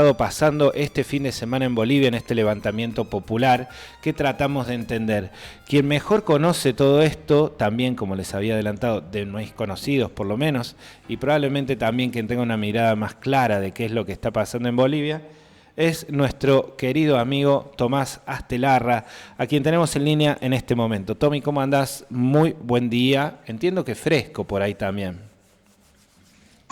estado pasando este fin de semana en Bolivia, en este levantamiento popular que tratamos de entender. Quien mejor conoce todo esto, también como les había adelantado, de mis conocidos por lo menos, y probablemente también quien tenga una mirada más clara de qué es lo que está pasando en Bolivia, es nuestro querido amigo Tomás Astelarra, a quien tenemos en línea en este momento. Tommy, ¿cómo andás? Muy buen día. Entiendo que fresco por ahí también.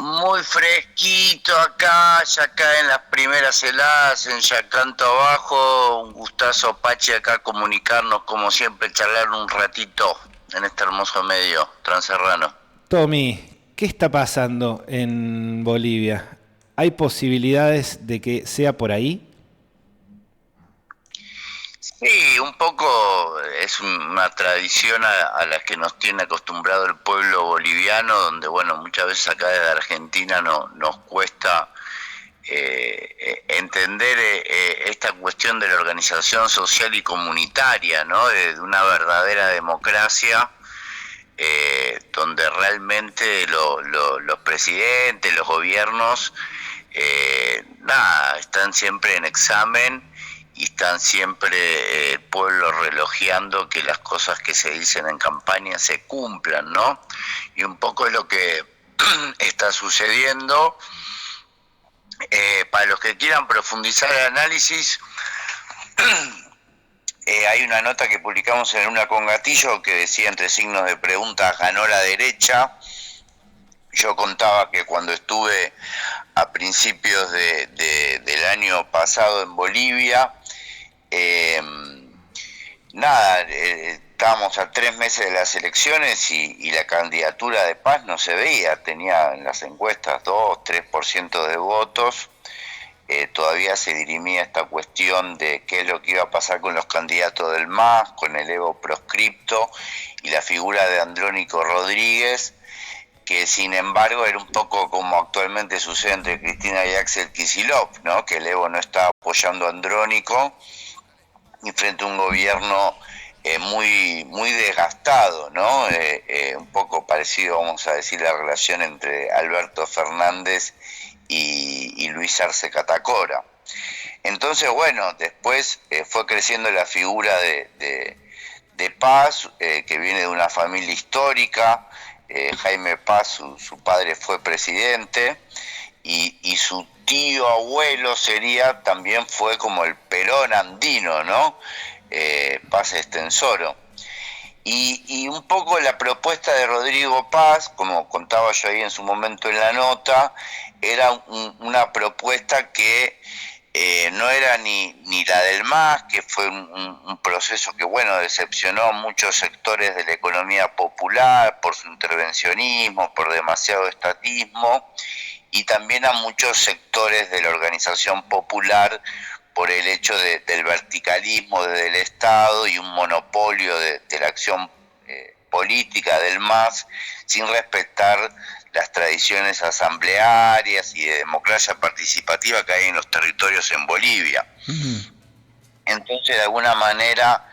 Muy fresquito acá, ya caen las primeras heladas en Yacanto Abajo. Un gustazo, Pachi, acá comunicarnos, como siempre, charlar un ratito en este hermoso medio transerrano. Tommy, ¿qué está pasando en Bolivia? ¿Hay posibilidades de que sea por ahí? Sí, un poco es una tradición a la que nos tiene acostumbrado el pueblo boliviano, donde, bueno, muchas veces acá desde Argentina nos cuesta entender esta cuestión de la organización social y comunitaria, ¿no? De una verdadera democracia, donde realmente los presidentes, los gobiernos, nada, están siempre en examen y están siempre el pueblo relojeando que las cosas que se dicen en campaña se cumplan, ¿no? Y un poco es lo que está sucediendo. Para los que quieran profundizar el análisis, hay una nota que publicamos en Una con Gatillo que decía, entre signos de pregunta, ganó la derecha. Yo contaba que cuando estuve a principios del año pasado en Bolivia, eh, nada, estábamos a 3 meses de las elecciones y la candidatura de Paz no se veía, tenía en las encuestas 2-3% de votos. Todavía se dirimía esta cuestión de qué es lo que iba a pasar con los candidatos del MAS, con el Evo proscripto y la figura de Andrónico Rodríguez, que sin embargo era un poco como actualmente sucede entre Cristina y Axel Kicillof, ¿no? Que el Evo no está apoyando a Andrónico y frente a un gobierno muy desgastado, ¿no? Un poco parecido, vamos a decir, la relación entre Alberto Fernández y Luis Arce Catacora. Entonces, bueno, después fue creciendo la figura de Paz, que viene de una familia histórica. Jaime Paz, su padre fue presidente, y su tío abuelo también fue como el Perón andino, ¿no? Paz Estensoro. Y un poco la propuesta de Rodrigo Paz, como contaba yo ahí en su momento en la nota, era una propuesta que no era ni la del MAS, que fue un proceso que, bueno, decepcionó a muchos sectores de la economía popular por su intervencionismo, por demasiado estatismo, y también a muchos sectores de la organización popular por el hecho del verticalismo del Estado y un monopolio de la acción política del MAS, sin respetar las tradiciones asamblearias y de democracia participativa que hay en los territorios en Bolivia. Entonces, de alguna manera,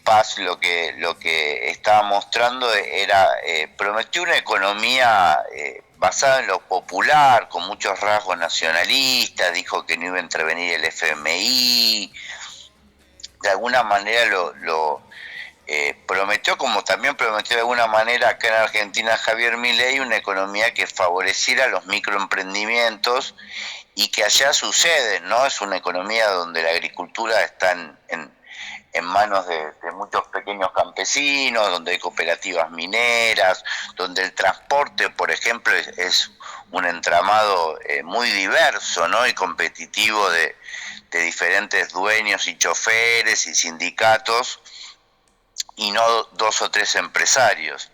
Paz lo que estaba mostrando era, prometió una economía basada en lo popular, con muchos rasgos nacionalistas, dijo que no iba a intervenir el FMI, de alguna manera lo prometió, como también prometió de alguna manera acá en Argentina Javier Milei, una economía que favoreciera los microemprendimientos y que allá sucede, ¿no? Es una economía donde la agricultura está en manos de muchos pequeños campesinos, donde hay cooperativas mineras, donde el transporte, por ejemplo, es un entramado muy diverso, ¿no? Y competitivo de diferentes dueños y choferes y sindicatos, y no 2 o 3 empresarios.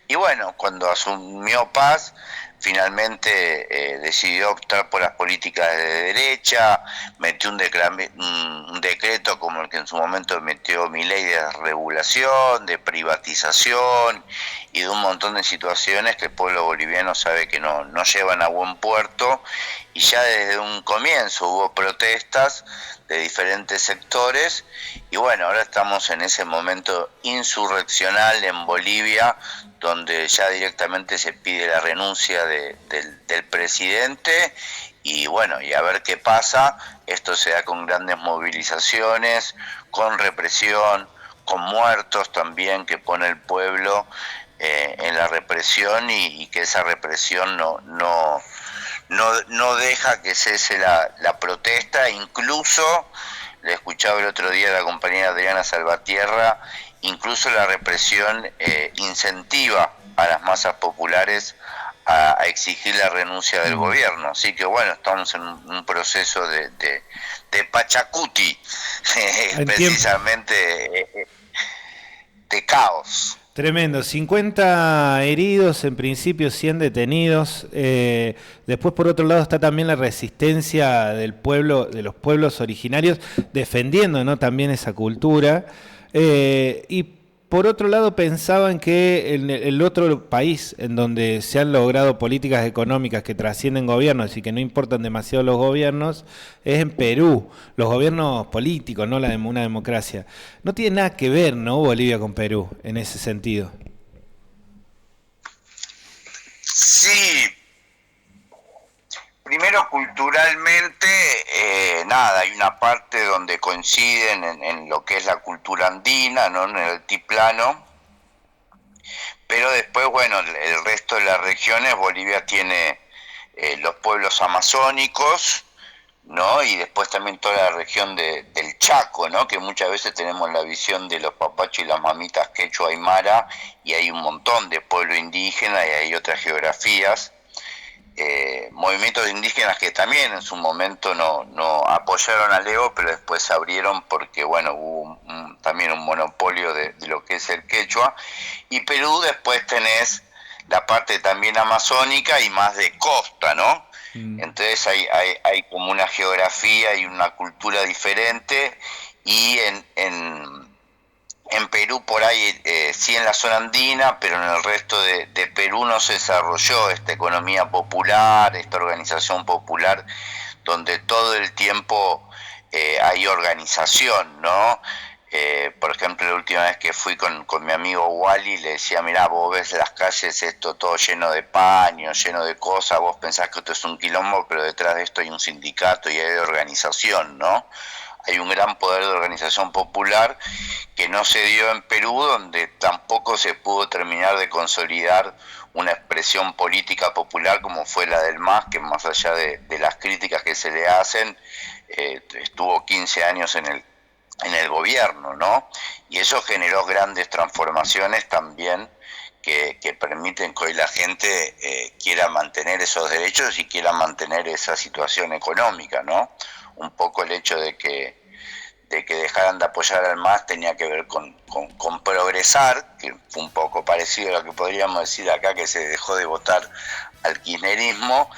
Y bueno, cuando asumió Paz, finalmente decidió optar por las políticas de derecha, metió un decreto como el que en su momento metió Milei, de regulación, de privatización y de un montón de situaciones que el pueblo boliviano sabe que no llevan a buen puerto, y ya desde un comienzo hubo protestas de diferentes sectores, y bueno, ahora estamos en ese momento insurreccional en Bolivia, donde ya directamente se pide la renuncia del presidente y bueno, y a ver qué pasa. Esto se da con grandes movilizaciones, con represión, con muertos también que pone el pueblo en la represión, y que esa represión no deja que cese la protesta. Incluso, le escuchaba el otro día a la compañera Adriana Salvatierra, incluso la represión incentiva a las masas populares a exigir la renuncia del gobierno. Así que bueno, estamos en un proceso de Pachacuti, precisamente de caos. Tremendo, 50 heridos, en principio 100 detenidos. Después, por otro lado, está también la resistencia del pueblo, de los pueblos originarios, defendiendo, ¿no?, también esa cultura. Y por otro lado, pensaban que el otro país en donde se han logrado políticas económicas que trascienden gobiernos y que no importan demasiado los gobiernos, es en Perú, los gobiernos políticos, no una democracia. No tiene nada que ver, ¿no?, Bolivia con Perú en ese sentido. Sí, primero culturalmente, nada, hay una parte donde coinciden en lo que es la cultura andina, ¿no?, en el altiplano, pero después, bueno, el resto de las regiones, Bolivia tiene los pueblos amazónicos, ¿no?, y después también toda la región del Chaco, ¿no?, que muchas veces tenemos la visión de los papachos y las mamitas quechua aymara, y hay un montón de pueblo indígena y hay otras geografías. Movimientos indígenas que también en su momento no apoyaron a Leo, pero después se abrieron porque, bueno, hubo también un monopolio de lo que es el quechua. Y Perú después tenés la parte también amazónica y más de costa, ¿no? Entonces hay como una geografía y una cultura diferente, y en Perú por ahí sí, en la zona andina, pero en el resto de Perú no se desarrolló esta economía popular, esta organización popular, donde todo el tiempo hay organización, ¿no? Por ejemplo, la última vez que fui con mi amigo Wally, le decía, mirá, vos ves las calles, esto todo lleno de paños, lleno de cosas, vos pensás que esto es un quilombo, pero detrás de esto hay un sindicato y hay organización, ¿no? Hay un gran poder de organización popular que no se dio en Perú, donde tampoco se pudo terminar de consolidar una expresión política popular como fue la del MAS, que más allá de las críticas que se le hacen, estuvo 15 años en el gobierno, ¿no? Y eso generó grandes transformaciones también que permiten que hoy la gente quiera mantener esos derechos y quiera mantener esa situación económica, ¿no? Un poco el hecho de que dejaran de apoyar al MAS tenía que ver con progresar, que fue un poco parecido a lo que podríamos decir acá, que se dejó de votar al kirchnerismo,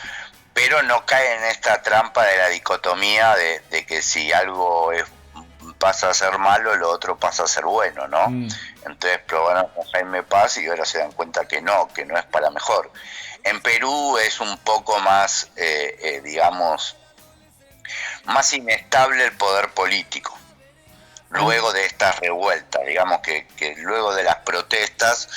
pero no cae en esta trampa de la dicotomía de que si algo pasa a ser malo, lo otro pasa a ser bueno, ¿no? Entonces probaron con Jaime Paz y ahora se dan cuenta que no es para mejor. En Perú es un poco más, digamos, más inestable el poder político. Luego de estas revueltas, digamos que luego de las protestas,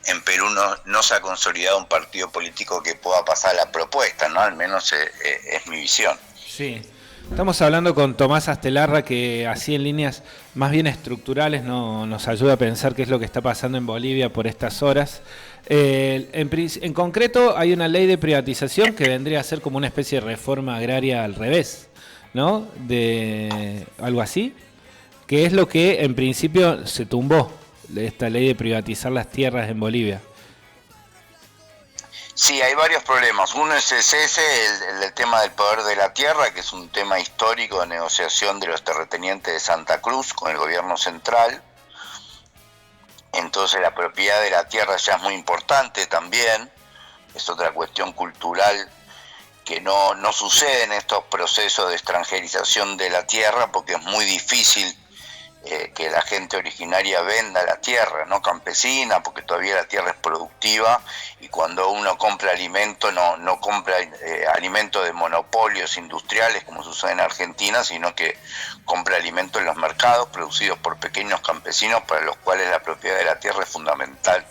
en Perú no se ha consolidado un partido político que pueda pasar la propuesta, ¿no? Al menos es mi visión. Sí. Estamos hablando con Tomás Astelarra, que así en líneas más bien estructurales nos ayuda a pensar qué es lo que está pasando en Bolivia por estas horas. En concreto hay una ley de privatización que vendría a ser como una especie de reforma agraria al revés, ¿no? De algo así, que es lo que en principio se tumbó, esta ley de privatizar las tierras en Bolivia. Sí, hay varios problemas. Uno es ese, el tema del poder de la tierra, que es un tema histórico de negociación de los terratenientes de Santa Cruz con el gobierno central. Entonces la propiedad de la tierra ya es muy importante también. Es otra cuestión cultural que no sucede en estos procesos de extranjerización de la tierra, porque es muy difícil que la gente originaria venda la tierra, no campesina, porque todavía la tierra es productiva, y cuando uno compra alimento no compra alimento de monopolios industriales como sucede en Argentina, sino que compra alimento en los mercados producidos por pequeños campesinos para los cuales la propiedad de la tierra es fundamental.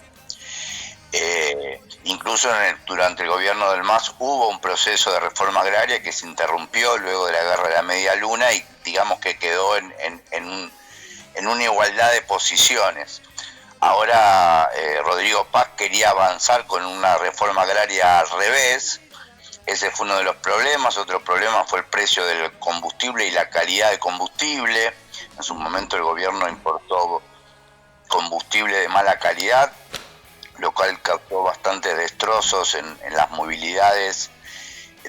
Incluso durante el gobierno del MAS hubo un proceso de reforma agraria que se interrumpió luego de la guerra de la media luna y digamos que quedó en una igualdad de posiciones. Ahora Rodrigo Paz quería avanzar con una reforma agraria al revés. Ese fue uno de los problemas. Otro problema fue el precio del combustible y la calidad del combustible. En su momento el gobierno importó combustible de mala calidad, lo cual causó bastantes destrozos en las movilidades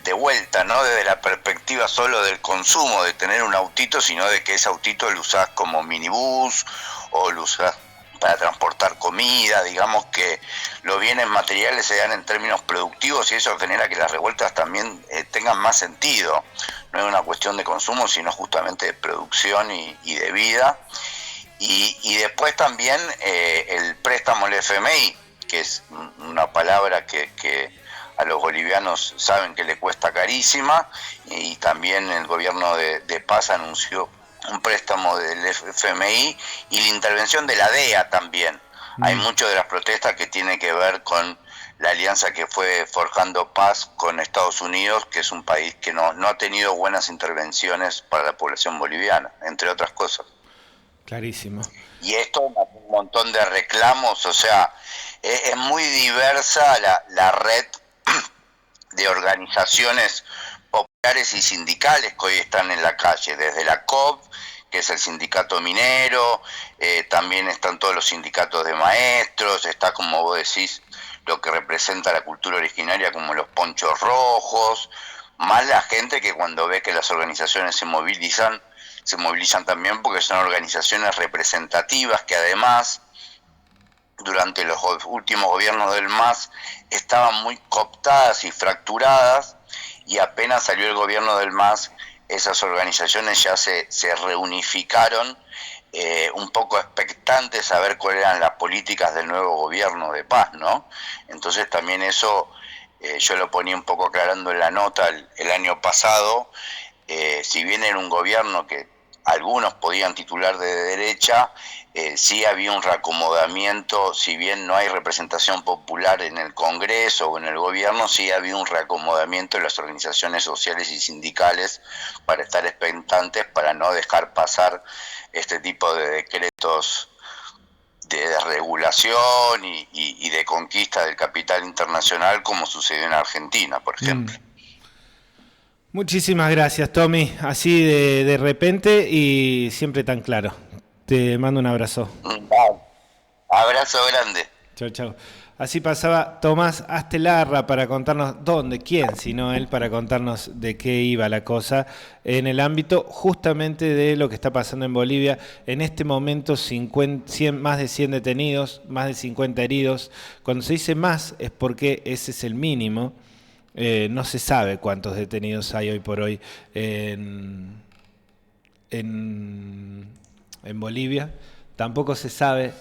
de vuelta, no desde la perspectiva solo del consumo, de tener un autito, sino de que ese autito lo usás como minibús o lo usás para transportar comida. Digamos que los bienes materiales se dan en términos productivos y eso genera que las revueltas también tengan más sentido. No es una cuestión de consumo, sino justamente de producción y de vida. Y después también el préstamo al FMI, que es una palabra que a los bolivianos saben que le cuesta carísima, y también el gobierno de Paz anunció un préstamo del FMI y la intervención de la DEA también. Hay mucho de las protestas que tiene que ver con la alianza que fue forjando Paz con Estados Unidos, que es un país que no ha tenido buenas intervenciones para la población boliviana, entre otras cosas. Clarísimo. Y esto, un montón de reclamos, o sea, es muy diversa la red de organizaciones populares y sindicales que hoy están en la calle, desde la COP, que es el sindicato minero, también están todos los sindicatos de maestros, está, como vos decís, lo que representa la cultura originaria como los ponchos rojos, más la gente que cuando ve que las organizaciones se movilizan también porque son organizaciones representativas que además durante los últimos gobiernos del MAS estaban muy cooptadas y fracturadas, y apenas salió el gobierno del MAS esas organizaciones ya se reunificaron, un poco expectantes a ver cuáles eran las políticas del nuevo gobierno de Paz, ¿no? Entonces también eso yo lo ponía un poco aclarando en la nota el año pasado. Si bien era un gobierno que algunos podían titular de derecha, sí había un reacomodamiento. Si bien no hay representación popular en el Congreso o en el gobierno, sí había un reacomodamiento en las organizaciones sociales y sindicales para estar expectantes, para no dejar pasar este tipo de decretos de desregulación y de conquista del capital internacional, como sucedió en Argentina, por ejemplo. Muchísimas gracias, Tommy. Así de repente y siempre tan claro. Te mando un abrazo. Abrazo grande. Chau, chau. Así pasaba Tomás Astelarra para contarnos quién, sino él, para contarnos de qué iba la cosa en el ámbito justamente de lo que está pasando en Bolivia. En este momento más de 100 detenidos, más de 50 heridos. Cuando se dice más es porque ese es el mínimo. No se sabe cuántos detenidos hay hoy por hoy en Bolivia. Tampoco se sabe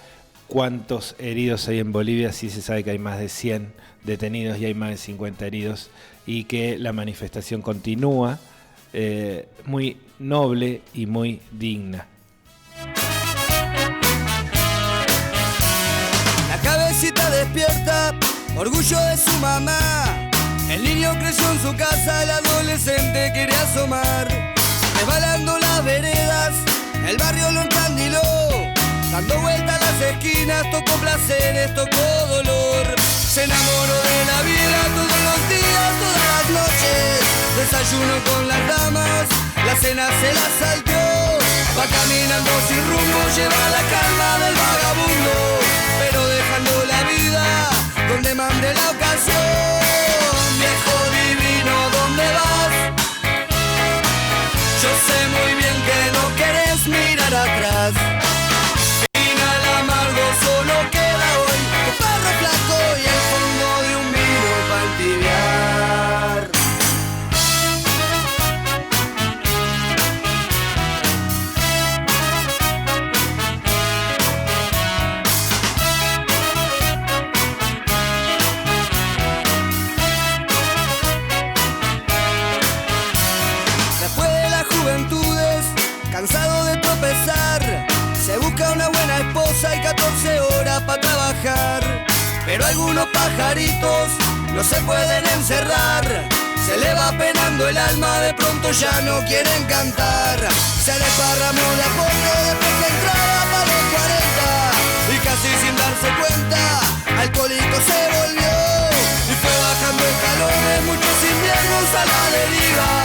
cuántos heridos hay en Bolivia. Sí se sabe que hay más de 100 detenidos y hay más de 50 heridos, y que la manifestación continúa, muy noble y muy digna. La cabecita despierta, orgullo de su mamá. El niño creció en su casa, el adolescente quería asomar. Resbalando las veredas, el barrio lo encandiló. Dando vueltas las esquinas, tocó placeres, tocó dolor. Se enamoró de la vida todos los días, todas las noches. Desayuno con las damas, la cena se la salteó. Va caminando sin rumbo, lleva la calma del vagabundo, pero dejando la vida donde mande la ocasión. Viejo divino, ¿dónde vas? Yo sé muy bien que no querés mirar atrás. Final amargo solo queda hoy, tu perro flaco y el fondo de un vino para entibiar. Cansado de tropezar, se busca una buena esposa y 14 horas para trabajar. pero algunos pajaritos no se pueden encerrar. Se le va penando el alma, de pronto ya no quieren cantar. Se desparramó de a poco después que entraba para los 40 y casi sin darse cuenta, alcohólico se volvió y fue bajando escalones, muchos inviernos a la deriva.